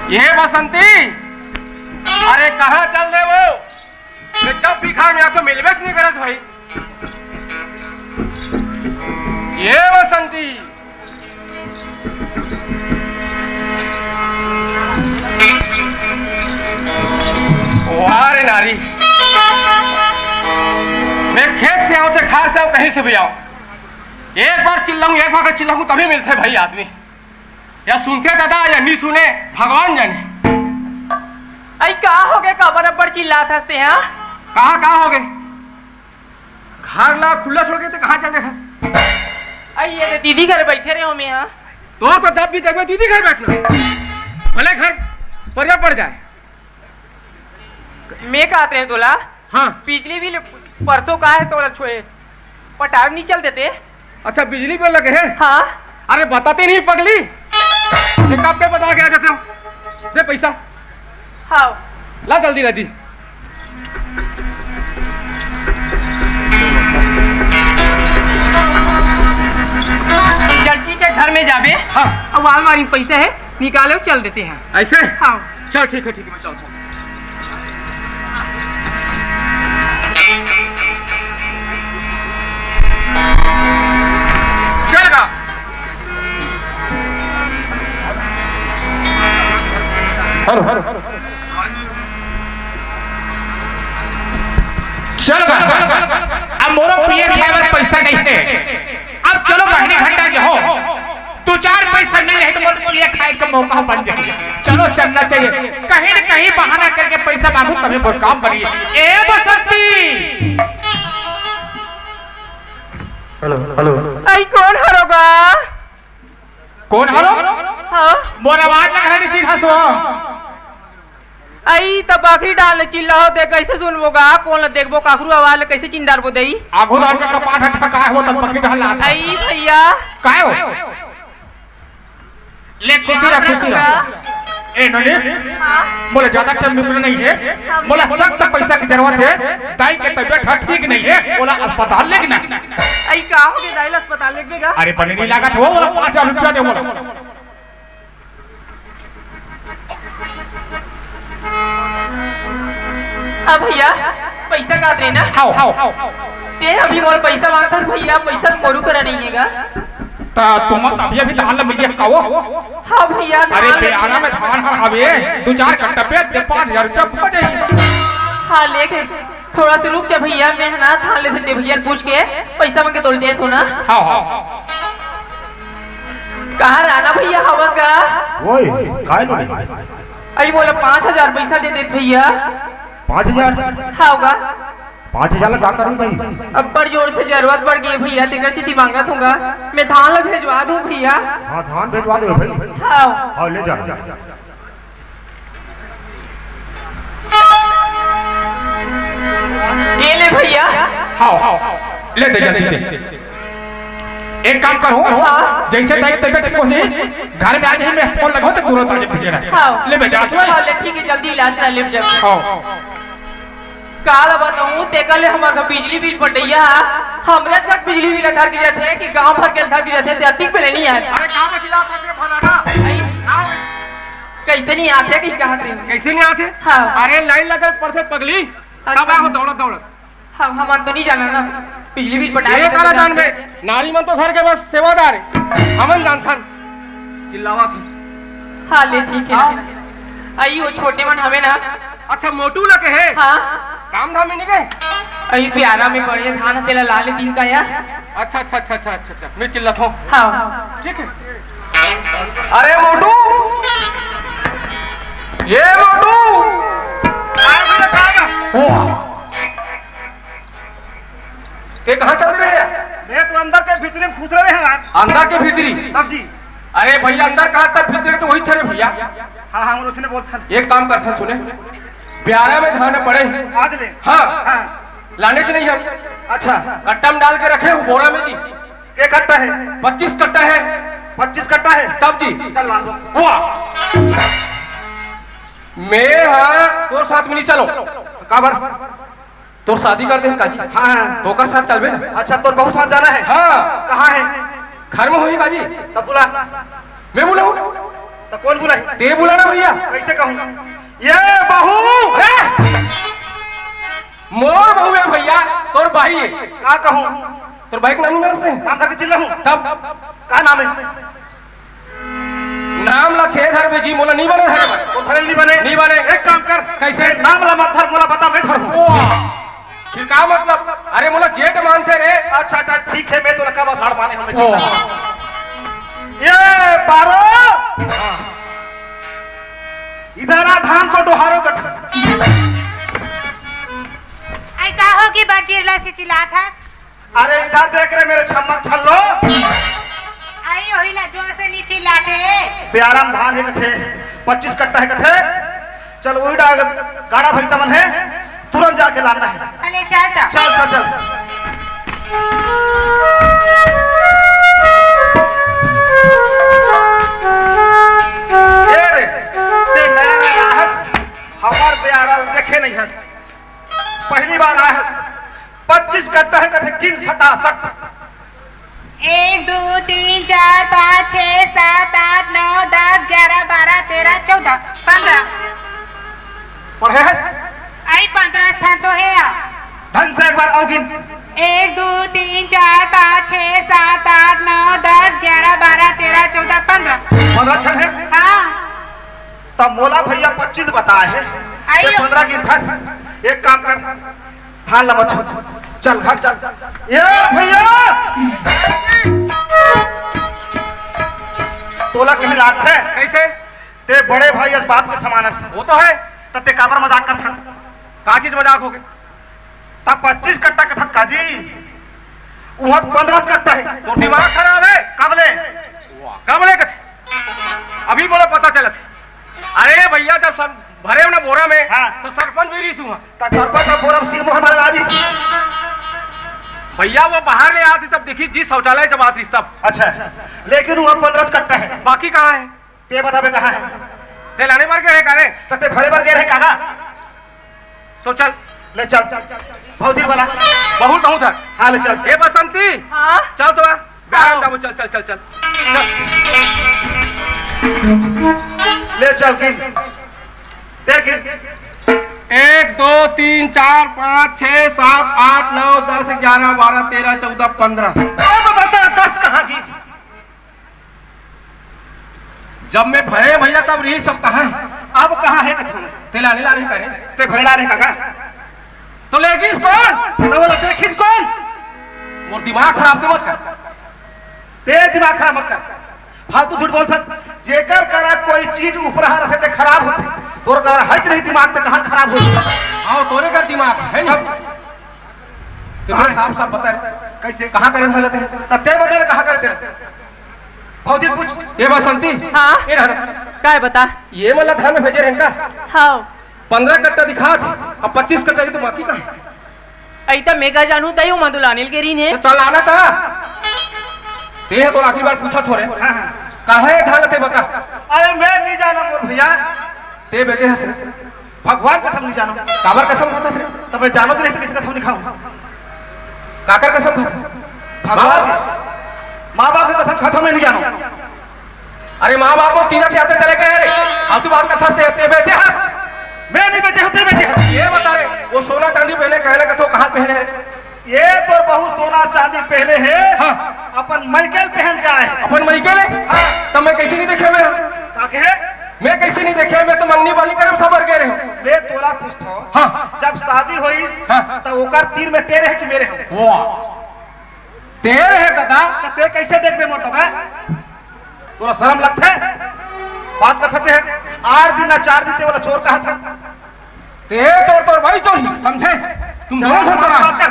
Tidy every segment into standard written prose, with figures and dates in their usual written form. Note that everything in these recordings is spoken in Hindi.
ये बसंती, अरे कहाँ चल रहे वो? जब दिखा मैं तो मिलवे नहीं करत भाई। ये बसंती, वाह रे नारी, मैं खेत से आऊं चाहे खार से आऊं कहीं से भी आऊं, एक बार चिल्लाऊं एक बार चिल्लाऊं तभी मिलते भाई आदमी। या सुनते दादा या नहीं सुने भगवान जाने। आई कहाँ हो गए का बराबर चिल्लात हंसते हैं? कहाँ हो गए? घर ला खुला छोड़ के तो कहाँ चल रहे? आई ये तो दीदी घर बैठे रहे हो मैं। हाँ तो जब भी देखो दीदी घर बैठना, भले घर परिया पड़ जाए। मैं कहते हैं तोला, हाँ बिजली बिल परसों का है तोला छोड़े पटाव नहीं चल देते। अच्छा बिजली बिल लगे है? हाँ अरे बताते नहीं पगली, कब के बता के आ जाते हो? दे पैसा। हाँ ला जल्दी ला दी। लड़की के घर में जावे। हाँ अब वालमारी में पैसा है निकालो चल देते हैं। ऐसे? हाँ चल ठीक है मैं चलता हूँ। चलेगा हर चल अब मोरो पिए खाए पैसा नहीं है। अब चलो बहनी घंटा जो हो तू चार पैसा मिल रहे तो मोर पिए खाए का मौका बन जाए। चलो चलना चाहिए, कहीं न कहीं बहाना करके पैसा मांगू तभी मोर काम बनिए। ए बसंती, हेलो आई कौन हरोगा? कौन हरो? हाँ मोर आवाज लग रहा नहीं हंसो। आई तब आखिरी डाल चिल्ला हो दे कैसे सुनबोगा? कौन ल देखबो काकरू आवाज कैसे चिंडार बो दई? आगो दान का कपाट हटका का हो तब पकड़ ढला था। आई भैया काय हो? ले खुशी रह। ए नोनी बोले ज्यादा टाइम निकल नहीं है, बोला सख्त पैसा की जरूरत है, दाई के तबीयत ठीक नहीं है, बोला अस्पताल लेके ना। आई का हो गए दाइल अस्पताल लेके? अरे पनी नहीं लागत हो, बोला 5000 रुपया दे बोला। अब भैया पैसा का दे ना? हाउ ते अभी मोर पैसा मांगता भैया, पैसा मोरू करा नहीं हैगा। ता तुम अभी धान लगे काओ? हाँ भैया अरे बेआरा में धान हर हवे 2-4 कट्टा पे दे 5000 रुपया हो जाई। हाँ लेके थोड़ा सा रुक जा भैया, मैं ना थान ले से भैया पूछ के पैसा मांगे तोल दे तो ना। हां कहाँ रहना भैया हवस का? ओए काय लो आई बोला 5000 पैसा दे दे भैया। 5000? हाँ होगा 5000 का करूं कहीं? अब पर जोर से जरूरत पड़ गई भैया, तेकर से मांगा दूंगा मैं, धान ला भेजवा दूं भैया। हाँ धान भेजवा दो भाई। हाँ हाँ ले जा। ये ले भैया। हां ले दे जल्दी दे। एक काम करो, हाँ। जैसे दाई तबीयत ठीक होती घर में आ जाए, मैं फोन लगाओ तो तुरंत आ जाए। हाँ ले भेजा तो। हाँ ले ठीक है जल्दी इलाज करा ले जा। हां काल बताऊं तेकर ले हमार का बिजली बिल पटैया हमरा का बिजली बिल घर के जाते हैं कि गांव भर के घर के जाते हैं, अतिक पे नहीं आए। अरे कहाँ पे चिल्लाते हो फलाना? कैसे नहीं आते कि कहत रहे? कैसे नहीं आते? हाँ अरे लाइन लगल पड़ते पगली, कब आओ दौड़त। हम तो नहीं जाना ना बिजली बिल पटाए। ये काला जान बे, नारी मन तो घर के बस सेवादार है, हमन जान खान चिल्लावा थे। हाँ ले ठीक है। आई वो छोटे मन हमें ना। अच्छा मोटू लगे है? हाँ काम धाम में नहीं गए? अभी प्यारा में पड़े धान तेला लाले दिन का यार। अच्छा मैं चिल्लाता हूँ। हाँ ठीक है। अरे मोटू, ये मोटू ते कहाँ चल रहे हैं? मैं तो अंदर के भीतरी में घुस रहे हैं। अंदर के भीतरी? तब जी। अरे भैया अंदर कहाँ तक भीतरी तो वही छरे भैया। हाँ उसने बोलता एक काम करते सुने, प्यारा में धान पड़े आज ले। हाँ लाने से नहीं हम। अच्छा कट्टा में डाल के रखे हो बोरा में जी। एक कट्टा है? 25 कट्टा है। 25 कट्टा है? तब जी चल ला दो। वाह मैं हाँ तो साथ में नहीं चलो काबर तो शादी कर दे काजी। हाँ तो कर साथ चलबे ना। अच्छा तो बहुत साथ जाना है? हाँ कहाँ है? घर में हुई काजी। तब बुला। मैं बोला हूँ तो तो कौन बुलाई? ते बुलाना भैया। कैसे कहूँ? ये बहू अरे मोर बहू है भैया, तोर भाई है। का कहूँ? तोर भाई का नाम नहीं से नाम धर के चिल्ला हूँ। तब का नाम है? नाम ला थे धर में जी मोला नहीं बने धरे बने। तो धरे नहीं बने? नहीं बने। एक काम कर, कैसे? नाम ला मत धर, मोला बता मैं धरूँ। फिर का मतलब? अरे मोला जेठ मानते रे। अच्छा अच्छा ठीक है, मैं तो लगा बस हाड़ माने हमें ओ। ये पारो इधर आ, धान को डोहारो कर। आई का होगी बचिरला से चिल्ला था। अरे इधर देख रहे मेरे छम्मक छल्लो। आई होइला जोर से नीचे चिल्लाते। प्याराम धान है कथे 25 कट्टा है कथे। चल वही डाग गाड़ा भैंसा मन है, तुरंत जाके लाना है। अले चल जा। चल चल चल। ये रे, ते नया नया हस, हमार प्यारा देखे नहीं हस, पहली बार आया हस। 25 कट्टा है कथे किन सटा सट। 1 2 3 4 5 6 7 8 9 10 11 12 13 14 15। पढ़े हस? आई 15 स्थान तो है। ढंग से एक बार आओ गिन। 1 2 3 4 5 6 7 8 9 10 11 12 13 14 15। 15 छन है? हाँ तब मोला भैया 25 बताए हैं। आइयो। ये 15 गिन था। एक काम कर, थान ला मत छोड़, चल घर चल। ये भैया तोला कहीं लात है? कैसे? ते बड़े भाई आज बाप के समान है। वो तो है। तते काबर मजाक कर था? का चीज मजाक हो गए? तब 25 कट्टा के थस काजी, वहाँ 15 कट्टा है। तो दिमाग खराब है। कबले कब ले कथे? अभी बोला पता चला था। अरे भैया जब सर भरे ना बोरा में, हाँ। तो सरपंच भी रीस हुआ। ता सरपंच अब बोरा सिर मोहन मारे आदि सी। भैया वो बाहर ले आती तब देखी जी शौचालय जब आती तब। अच्छा, लेकिन वहाँ 15 कट्टा है। बाकी कहाँ है? ते बतावे कहाँ है? ते लाने पर गए करे। तते भरे भर गए रहे कागा। तो चल ले चल भौजी वाला। बहुत बहुत है। हाँ ले चल। ए बसंती हाँ चल तो व्यायाम जाओ, चल चल चल चल ले चल गिन, देख गिन। 1 2 3 4 5 6 7 8 9 10 11 12 13 14 15। अब बता 10 कहाँ गीस? जब मैं भरे भैया तब रही सब कहाँ है? अब कहाँ है कथा में? ते लाने ला रहे करे। ते भरेला रहे काका। तो लेगीस कौन? तो बोला देखिस कौन? मोर दिमाग खराब तो मत कर। ते दिमाग खराब मत कर, फालतू झूठ बोलता। जेकर करा कोई चीज उपरहा रहे ते खराब होते, तोर कर हच नहीं दिमाग ते कहाँ खराब हो? आओ तोरे कर दिमाग है नहीं। कहाँ? साफ साफ बता रहे कैसे? कहाँ करे हालत है? तब ते बता रहे कहाँ करे तेरे? भौजी पूछ। ये बसंती हाँ। ये रहा का है बता। ये मला धान में भेजे रहें का? हाँ 15 कट्टा दिखा थी, अब 25 कट्टा की तो बाकी का है। ऐता मेगा जानू तयो मधुलानिल के रीन है। तो चल आना था। ते है तो आखिरी बार पूछा थोड़े हाँ हाँ। कहाँ है धान ते बता। अरे मैं नहीं जाना मोर भैया, ते बेटे हंस भगवान कसम नहीं जानो। काबर कसम खाता थे? तब मैं जानो तो नहीं तो किसी कसम नहीं खाऊं। काकर कसम खाता? भगवान माँ बाप की कसम खाता मैं नहीं जानो। अरे माँ बाप को तीरथ यात्रा चले गए रे, अब तू बात करता ते बेटे हंस। मैं नहीं बेचे होते बेचे हंस। ये बता रे वो सोना चांदी पहने कहने का तो कहाँ पहने रे? ये तो बहु सोना चांदी पहने हैं। हाँ। अपन माइकल पहन के आए हैं। अपन मई के ले? हाँ। तब मैं कैसे नहीं देखे? ताकि है मैं कैसे नहीं देखे? मैं तो मंगनी बानी करे सब गए रहे। मैं तोला पूछतो। हाँ। जब शादी हुई हाँ। तो ओकर तीर में तेरे है कि मेरे हो? वाह तेरे है दादा। तो ते कैसे देख में मरता था? तोरा शर्म लगता है? बात कर सकते हैं 8 दिन ना 4 दिन ते वाला चोर कहा था। ते चोर तोर भाई चोर ही समझे तुम चलो, दोनों समझो बात कर।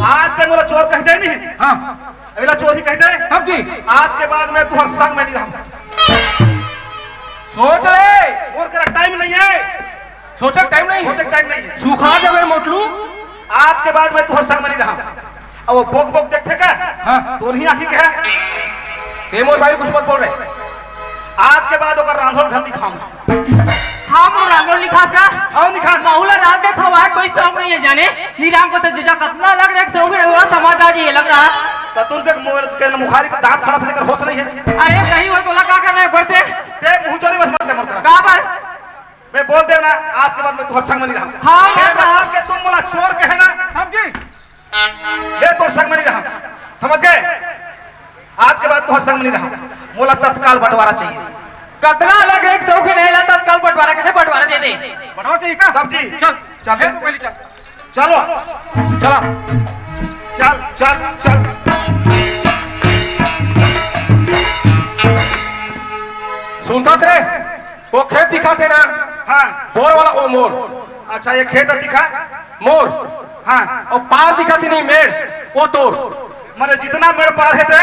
आज ते मोला चोर कह दे नहीं, हाँ अगला चोर ही कह दे। तब जी आज के बाद मैं तुम्हारे संग में नहीं रहूंगा। सोच ले। और करा टाइम नहीं है, सोचा टाइम नहीं सोचे है। टाइम नहीं है। सूखा जब मैं मोटलू। आज के बाद मैं तुम्हारे संग में नहीं रहूंगा। अब वो बोक बोक देखते क्या? हाँ। दोनों ही आंखी के है। ते मोर भाई कुछ मत बोल रहे। आज के बाद ओकर रांधल घर नहीं खाऊंगा। हाँ वो रांगोल लिखा का। हाँ नहीं खा। माहौला रात देखा हुआ है, कोई शौक नहीं है जाने। नीराम को तो जजा कतना लग रहा है, शौक है, वो समाज आज ये लग रहा है। तो तुम पे मुखारी का दांत सड़ा से लेकर होश नहीं है। अरे कहीं वो तोला का करना है घर से ते मुंह चोरी बस मत कर कहां पर मैं बोल दे ना आज के बाद मैं तुम्हारे संग में नहीं रहा। हाँ, मैं मैं बता के तुम बोला चोर कहे ना समझी मैं तो संग में नहीं रहा, समझ गए? आज के बाद तुम्हारे संग में नहीं रहा, मोला तत्काल बंटवारा चाहिए। कतना अलग एक सौ के नहीं ला तत्काल बंटवारा के बंटवारा दे दे। बढ़ाओ चाहिए का सब जी चल चल फिर पहले चल चलो चला चल चल चल सुनता से वो खेत दिखा थे ना हाँ बोर वाला वो मोर अच्छा ये खेत दिखा मोर हाँ और पार दिखा थी नहीं मेड़ वो तोड़ मैंने जितना मेरे पार है थे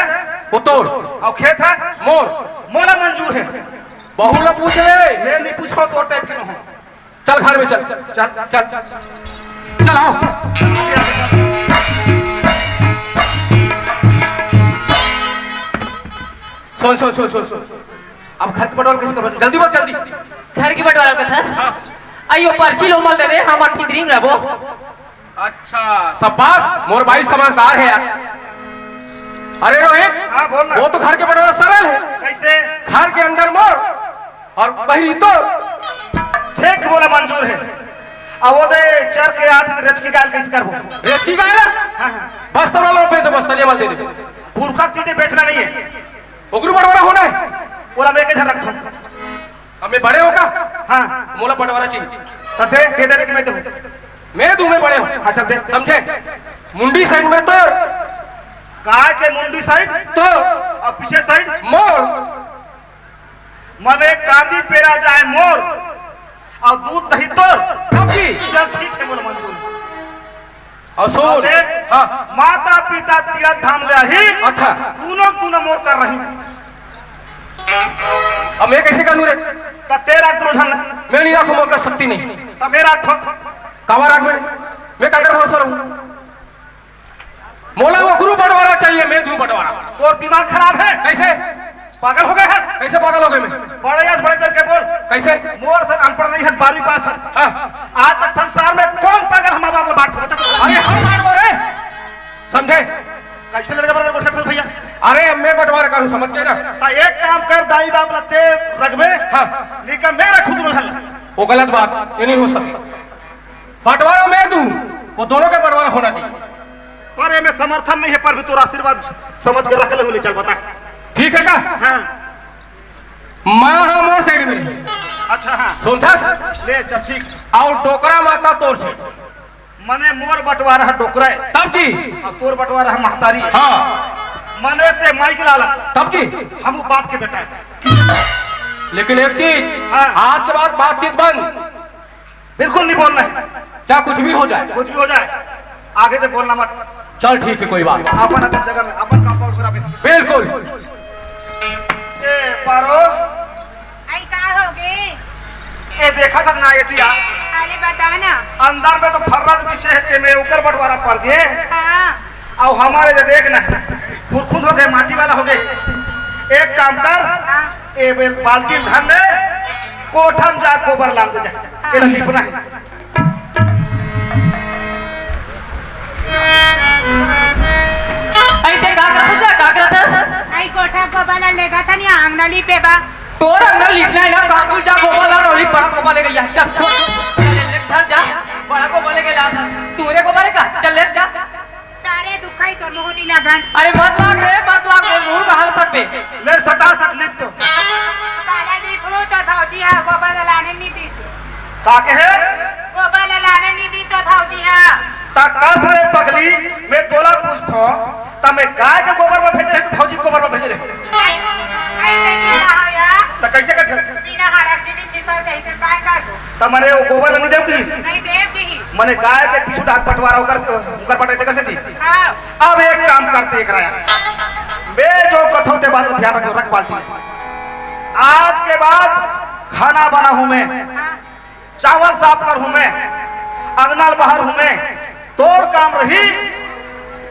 वो तोड़ और खेत है मोर मोला मंजूर है। बहू ने पूछ ले मैं नहीं पूछो तो टाइप के न हो। चल घर में चल चल चल चल आओ सुन सुन सुन सुन सुन अब घर के बटवारा किसका बटवारा जल्दी बोल जल्दी घर की बंटवारा का था आइयो पर्ची लो मल दे दे हम फिदरिंग रहबो। अच्छा शाबाश मोर भाई समझदार है यार। अरे रोहित हाँ बोल ना वो तो घर के बटवारा सरल है कैसे घर के अंदर मोर और बहरी तो ठीक बोला मंजूर है। अब वो दे चर के आती रच की गाल कैसे करबो रेच की गाय हाँ हाँ बस्तर वाला पे तो बस्तर ये माल दे दे पुरखा चीजें बेचना नहीं है। उग्र बटवारा होना है बोला मैं कैसे रखता हूँ हमें बड़े होगा हाँ मोला बटवारा चाहिए तो दे दे कि मैं दूँ मैं दूं मैं बड़े हो हाँ चल दे समझे मुंडी साइड में तो गाय के मुंडी साइड तो और पीछे साइड मोर मने कांदी पेरा जाए मोर और दूध दही तोर अब की चल ठीक है बोला मंजूर है। और और सुन देख हाँ माता पिता तीरथ धाम ले ही अच्छा दोनों मोर कर रही अब मैं कैसे करूं रे तो तेरा द्रोधन मैं नहीं रखूं मोर का शक्ति नहीं तो मेरा थो कावा रख मैं काकर भरोसा रहूं मोला वो गुरु बटवारा चाहिए मैं दूं बटवारा तोर दिमाग खराब है कैसे पागल हो गए है कैसे पागल हो गए मैं बड़े यार बड़े करके बोल कैसे मोर सर अनपढ़ नहीं है 12वीं पास है। हाँ आज तक संसार में कौन पागल हम बाप बात करता अरे हम मार बोले समझे कैसे लड़का बराबर बोल सकते भैया अरे अब मैं बटवारा करूं समझ गए ना तो एक काम कर दाई बाप लते रखबे हाँ लेकिन मेरा खुद रोहल वो गलत बात ये नहीं हो सकती बटवारा मैं दूं वो दोनों का बटवारा होना चाहिए पर ये में समर्थन नहीं है पर भी तोरा आशीर्वाद समझ कर रख ले चल बता ठीक है का हाँ माँ हम और साइड में अच्छा हाँ सुनथस ले चल ठीक और डोकरा माता तोर से मने मोर बंटवारा है डोकरा है तब जी और तोर बंटवारा है महतारी है। हाँ मने ते माइक लाला तब जी हम बाप के बेटा है। लेकिन एक चीज हाँ। आज के बाद बातचीत बंद बिल्कुल नहीं बोलना है चाहे कुछ भी हो जाए कुछ भी हो जाए आगे से बोलना मत चल ठीक है कोई बात अपन अपन जगह में अपन कंपाउंड पूरा बिल्कुल ए पारो आई का होगे ए देखा था ना ये दिया अरे बता ना अंदर में तो फर्रत पीछे है ते में ऊपर बंटवारा पड़ गए हाँ और हमारे जो देखना खुरखुद हो गए माटी वाला हो गए एक काम कर ए बाल्टी धर ले कोठम जा गोबर लान दे जा ये लिपना है आई ते का करत है आई कोठा गोबाला लेगा था नहीं आंगनली पे बा तोर अंदर लिपना है ना कहां तू जा गोपाल और ओली बड़ा गोपाल ले गया चल छोड़ ले घर जा बड़ा गोपाल ले गया था तूरे गोपाल का चल ले जा तारे दुखाई तो मुहनी लगन अरे मत लाग रे मत लाग बोल मुंह का हाल सकते ले सटा सट लिप तो काला लीपू तो भौजी हा गोबाला लाने नहीं दी का के है गोबाला लाने नहीं दी तो भौजी हा ता कस रे पगली मैं तोला पूछतो ता मैं गाय के गोबर में भेज रहे कि फौजी गोबर में भेज रहे ऐसे नहीं रहा या ता कैसे कर बिना हड़क जी फिसल गई तो काय कर दो ता मने वो गोबर नहीं देव की नहीं देव की ही मने गाय के पीछू डाक पटवारा उकर पटाई कैसे थी हाँ अब एक काम करते एक राया मैं जो कथों ते बात ध्यान रखो रख बाल्टी में आज के बाद खाना बना हूं मैं चावल साफ कर हूं मैं अंगनाल बाहर हूं मैं तोड़ काम रही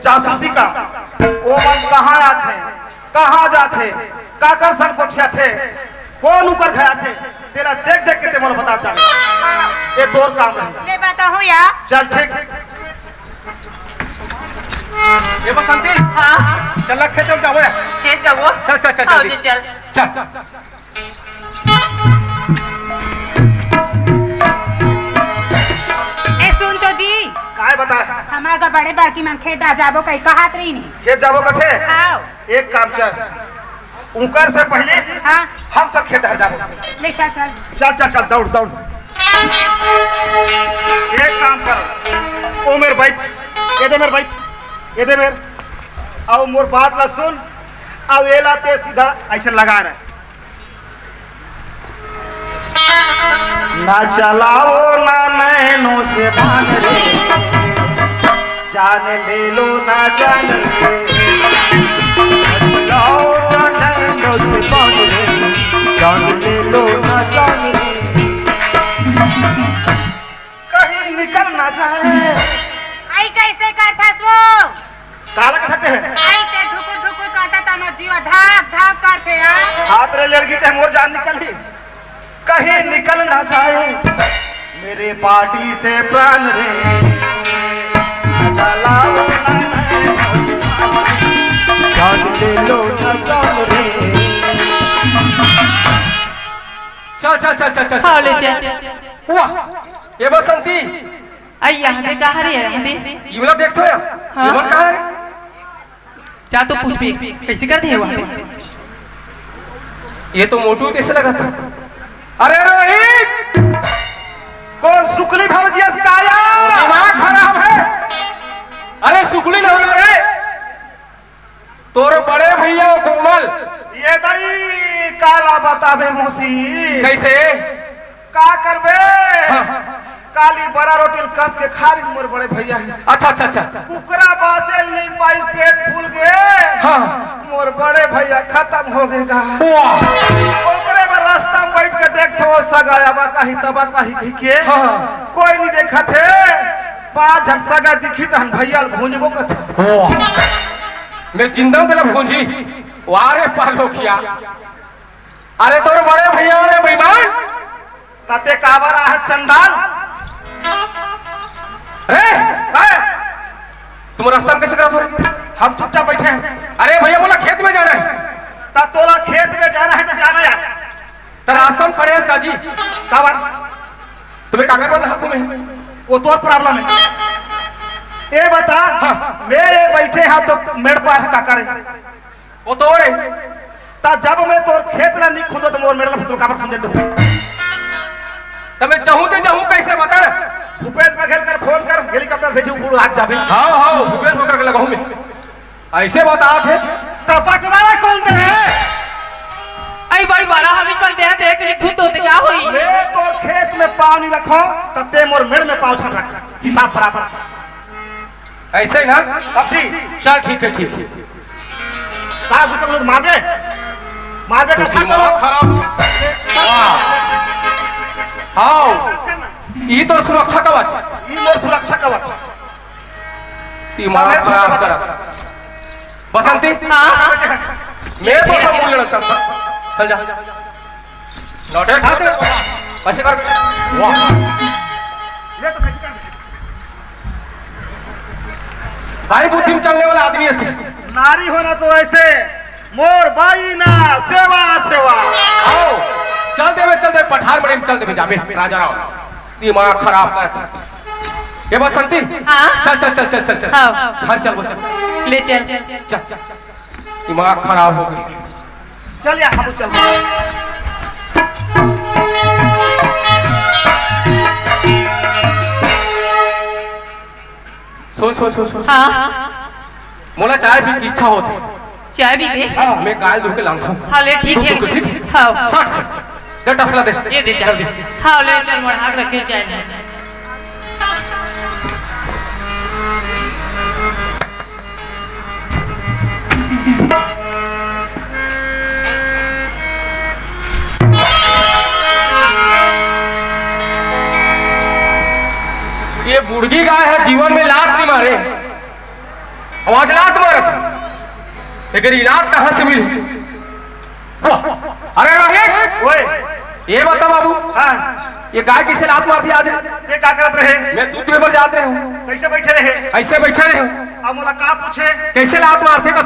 जासूसी का वो मन कहाँ आते कहाँ जाते काकर सन कोठिया थे कौन ऊपर गया थे तेरा देख देख के ते मोला पता चले ये तोड़ काम रही ले बताओ या चल ठीक ये बसंती हाँ चल खेत में जाओ खेत जाओ चल चल चल आओ जल्दी। जी चल चल ए सुन तो जी काय बता हमार का बड़े बड़की मन खेत आ जाबो कई कहात रही नहीं खेत जाबो कथे आओ एक काम चल उकर से पहले हाँ हम सब खेत हर जाबो ले चल चल चल चल चल दौड़ दौड़ एक काम कर ओ मेरे बैठ ये दे मेरे बैठ ये दे मेरे आओ मोर बात ला सुन आओ ये लाते सीधा ऐसे लगा रहे ना चलाओ ना नैनों से भाग रे जान ले लो ना जान रे चलाओ ना नैनों से भाग रे जान ले लो ना जान रे कहीं निकल ना जाए आई कैसे करता वो काला कहते हैं आई ते ठुकुर ठुकुर करता तना जीवा धाक धाक करते हैं हाथ रे लड़की के मोर जान निकली कहीं निकल ना जाए मेरे पार्टी से प्राण रे ना जलाओ ना जान ले लो ना जान रे चल चल चल चल चल हाँ ले चल वाह ये बसंती आई यहाँ दे कहाँ रे यहाँ दे ये वाला देखते हो हाँ। ये वाला कहाँ है जा तो पूछ भी कैसे कर दिए वहाँ ये तो मोटू कैसे लगा था अरे रोहित कौन सुकली भवजिया काया दिमाग खराब है अरे सुकली ना होना रे तोर बड़े भैया कोमल ये दई काला बताबे मौसी कैसे का करबे हाँ। काली बड़ा रोटी कस के खारिज मोर बड़े भैया है अच्छा अच्छा अच्छा कुकरा बासे नहीं पाई पेट फूल गए हाँ मोर बड़े भैया खत्म हो गएगा वाह ओकरे में रास्ता में बैठ के देखते हो सगाया बा काही तबा काही घी के हाँ। कोई नहीं देखा थे 5 झट सगा दिखी तहन भैया भूंजबो कथे वाह मैं जिंदा तेला भूंजी वारे पालो किया अरे तोर बड़े भैया ने बेईमान ताते काबर है चंडाल रे है तुम रास्ता में कैसे करा थोड़े हम चुपचाप बैठे हैं अरे भैया बोला खेत में जाना है ता तोला खेत में जाना है तो जाना यार तो रास्ता में खड़े हैं काजी काबर तुम्हें कागज पर हक में वो तोर प्रॉब्लम है ये बता हाँ। मेरे बैठे हैं तो मेरे पास का करे वो तो रे ता जब मैं तोर खेत ना नहीं खुदो तो मोर मेरे ला फुटल काबर खुंजल दो तो मैं जाऊं कैसे बता भूपेश बघेल कर फोन कर हेलीकॉप्टर भेजे उड़ आग जाबे हाँ हाँ भूपेश पकड़ के लगाऊं मैं ऐसे बता थे तो पटवारा कौन दे आई बड़ी बारा हम ही बनते हैं देख रही खुद होते क्या हुई मैं तोर खेत में पाँव नहीं रखो तो ते मोर मेड़ में पाँव छन रख हिसाब बराबर ऐसे ना अब जी चल ठीक है ठीक है का गुस्सा लोग मारबे का था दिमाग खराब वाह हाँ ये तो सुरक्षा कवच ई मोर सुरक्षा कवच दिमाग खराब करा बसंती हाँ मैं तो सब बोल लेना चल चल जा लौटे खाते ऐसे कर वाह ले तो कैसे कर भाई बुद्धि में चलने वाला आदमी है नारी होना तो ऐसे मोर बाई ना सेवा सेवा आओ चल दे पठार मड़े में चल दे जाबे राजा राव दिमाग खराब कर ये बसंती हाँ। चल चल चल चल चल चल हाँ। घर चल वो चल ले चल चल दिमाग खराब हो गई चल या हम चल सुन हाँ मोला चाय पी की इच्छा होती चाय भी दे हाँ मैं गाय दूध के लाऊंगा हाँ ले ठीक है ठीक है हाँ सट से दे टसला दे ये दे जल्दी हाँ ले चल मोड़ हाथ रखे चाय ले ये बुढ़गी गाय है जीवन में लात नहीं मारे आवाज लात मारे थे लेकिन इलाज कहाँ से मिली अरे रोहित ओए ये बता बाबू हाँ ये गाय कैसे लात मारती आज? ये क्या करत रहे? मैं दूध पर जात रहे हूँ, कैसे बैठे रहे? ऐसे बैठे रहे हूँ। अब मोला का पूछे? कैसे लात मारते का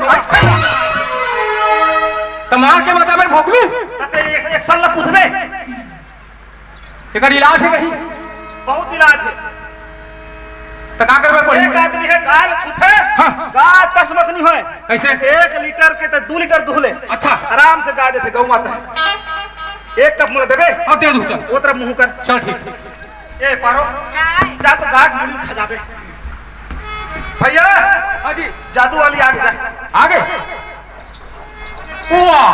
तो मार के बता मैं भोंक लूं? तते एक साल ला पूछबे? एक इलाज है कहीं? बहुत इलाज है। तो का करबे पड़ी? एक आदमी है गाय छूथे, हाँ। गाय 10 मत नहीं होए। कैसे? 1 लीटर के तो 2 लीटर दूध ले। अच्छा। आराम से गाय देते गौ माता है। 1 कप मुझे देबे? अब दे दूं चल। वो तरफ मुंह कर। चल ठीक। ए पारो, जा तो गाय मुड़ी खा जाबे। भैया, हाँ जी। जादू वाली आगे जा। आगे। वाह,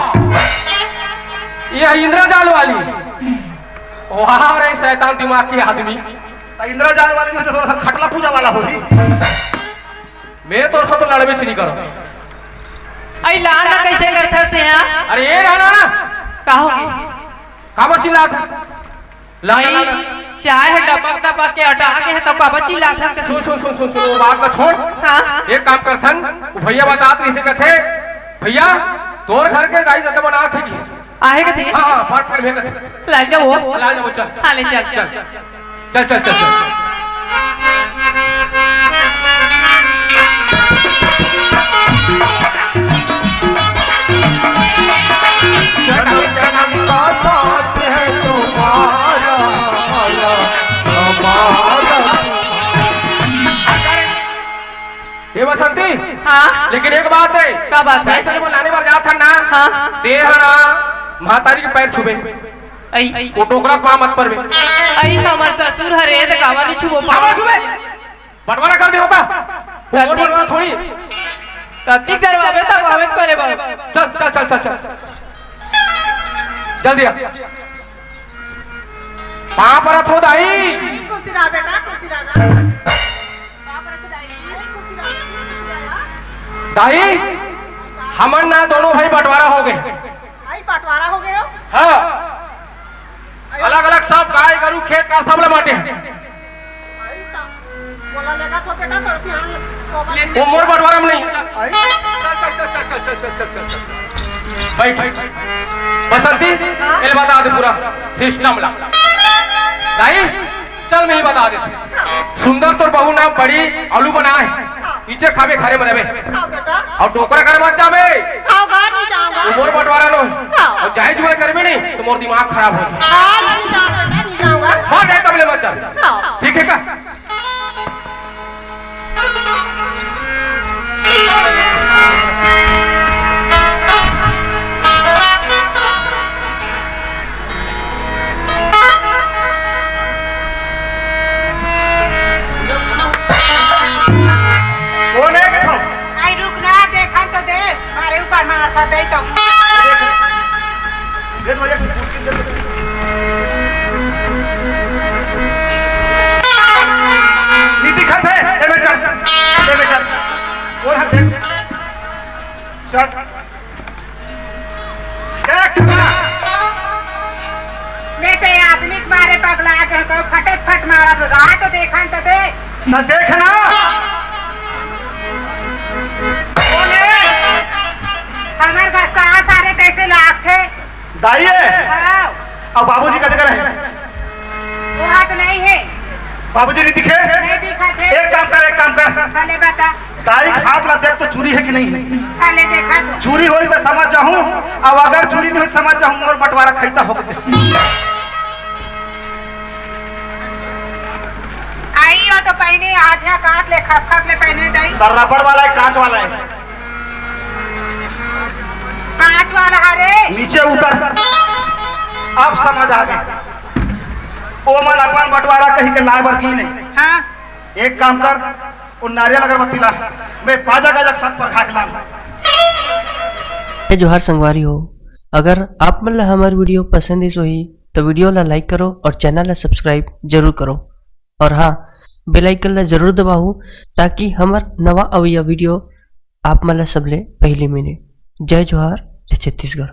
ये इंद्रा जाल वाली। वाह रे शैतान दिमाग के आदमी। तो इंदिरा जाल वाली नहीं तो थोड़ा सा खटला पूजा वाला होगी। मैं तो सब तो लड़बे नहीं करो। आई लाल ना कैसे करते थे यहाँ? अरे ये रहना ना कहोगे? काबर चिल्ला था? नहीं, चाय है डबक के हटा के है तो काबर चिल्ला था? सुन वो बात का छोड़। हाँ। एक काम करथन, वो भैया बतात रही से कथे, भैया तोर घर के गाय दत्ता बना थे किस? आहे के थे? हाँ पाट पेड़ भेज थे। ला जा वो। ला जा वो चल। हाँ ले चल चल चल चल चल चल। जन्म जन्म का साथ है तुम्हारा हमारा। ये बसंती। हाँ। लेकिन एक बात है। क्या बात है? तेरे को लाने बार जात ना। हाँ। ते हना महतारी के पैर छुबे। आई वो टोकरा को मत परबे। आई हमार ससुर हरे तो कावाली छुबो काबर छुबे? बंटवारा कर दे होगा। वो और बंटवारा थोड़ी। कति करवावे तब हमें करे बाबू। चल चल चल चल चल। जल्दी आ। पाँव पर थो दाई। कुतिरा बेटा कुतिरा दाई हमर ना दोनों भाई बंटवारा हो गए। आई बंटवारा हो गए हो? हाँ, अलग अलग सब गाय गरु खेत का सब लमाटे हैं। आई ता बोला लगा तो बेटा तोर से हां वो मोर बंटवारा में नहीं। आई बैठ बसंती इल बता दे पूरा सिस्टम ला। दाई चल मैं ही बता देती। सुंदर तोर बहू ना बड़ी आलू बनाए नीचे खावे खारे में रहे हां बेटा और टोकरा करे मत जावे। हां घर नहीं जाऊंगा। वो मोर बंटवारा लो और चाहे जुए करबे नहीं तो मोर दिमाग खराब हो जाए। हां नहीं जाऊंगा बेटा नहीं जाऊंगा। मार जाए तबले मत जावे। हां ठीक है का? आई रुक ना देखा तो दे मारे ऊपर मारता दे तो नीति खत है ए में चल और हर देख चल देख ना मैं तो ये आदमी के मारे पगला के तो फटक फट मारा तो रहा तो देखा तो दे ना देख ना हमारे पास सारे कैसे लाख थे दाई है हाँ, और बाबूजी का दिक्कत है। वो हाथ नहीं है बाबूजी नहीं दिखे। नहीं दिखा थे एक काम कर पहले बता दाई हाथ ला देख तो चूरी है कि नहीं है। पहले देखा तो चूरी होई तो समझ जाऊं और अगर चूरी नहीं होई समझ जाऊं और बंटवारा खैता हो गए। आई हो तो पहने आधा काट ले खस ले पहने दई रबड़ वाला है कांच वाला है कांच वाला हरे नीचे उतर। अब समझ आ गई। ओ मन अपन बंटवारा कहीं के लाए बर की नहीं। हाँ एक काम कर और नारियल अगरबत्ती ला मैं बाजा गाजा छत पर खाक ला। जोहार संगवारी हो, अगर आप मन ला हमार वीडियो पसंद है ही तो वीडियो ला लाइक करो और चैनल ला सब्सक्राइब जरूर करो और हाँ बेल आइकन ला जरूर दबाओ ताकि हमार नवा अवैया वीडियो आप मन ला सबले पहले मिले। जय जोहार, जय छत्तीसगढ़।